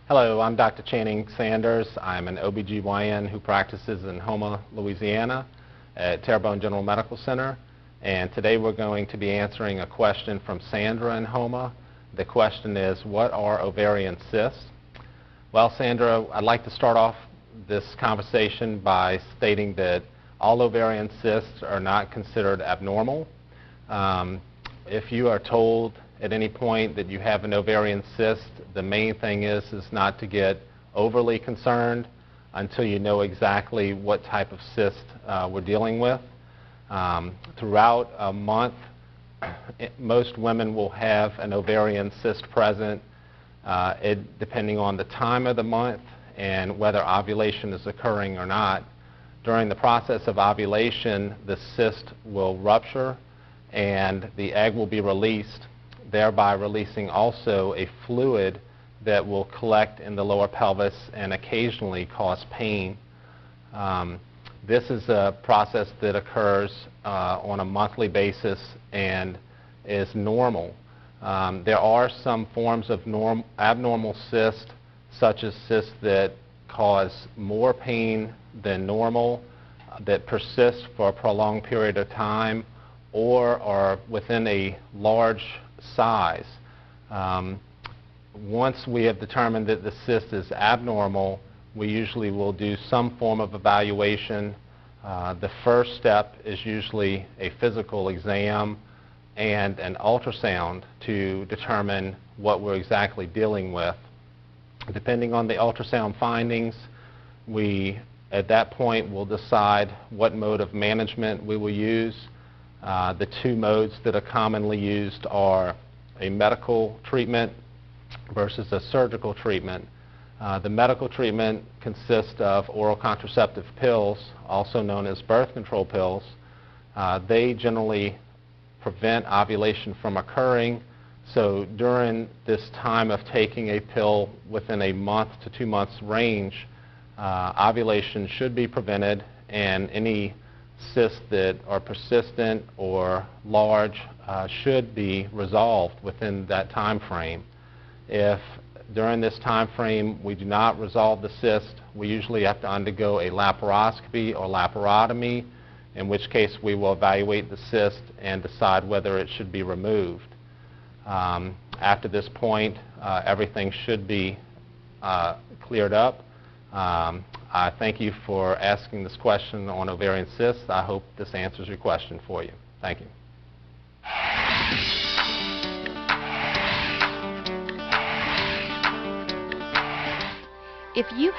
Hello, I'm Dr. Channing Sanders. I'm an OBGYN who practices in Houma, Louisiana at Terrebonne General Medical Center. And today we're going to be answering a question from Sandra in Houma. The question is, what are ovarian cysts? Well, Sandra, I'd like to start off this conversation by stating that all ovarian cysts are not considered abnormal. If you are told at any point that you have an ovarian cyst, the main thing is not to get overly concerned until you know exactly what type of cyst we're dealing with. Throughout a month, most women will have an ovarian cyst present, depending on the time of the month and whether ovulation is occurring or not. During the process of ovulation, the cyst will rupture and the egg will be released, thereby releasing also a fluid that will collect in the lower pelvis and occasionally cause pain. This is a process that occurs on a monthly basis and is normal. There are some forms of abnormal cysts, such as cysts that cause more pain than normal, that persist for a prolonged period of time, or are within a large size. Once we have determined that the cyst is abnormal, we usually will do some form of evaluation. The first step is usually a physical exam and an ultrasound to determine what we're exactly dealing with. Depending on the ultrasound findings, we at that point will decide what mode of management we will use. The two modes that are commonly used are a medical treatment versus a surgical treatment. The medical treatment consists of oral contraceptive pills, also known as birth control pills. They generally prevent ovulation from occurring, so during this time of taking a pill within a month to 2 months range, ovulation should be prevented, and any cysts that are persistent or large should be resolved within that time frame. If during this time frame we do not resolve the cyst, we usually have to undergo a laparoscopy or laparotomy, in which case we will evaluate the cyst and decide whether it should be removed. After this point, everything should be cleared up. I thank you for asking this question on ovarian cysts. I hope this answers your question for you. Thank you. If you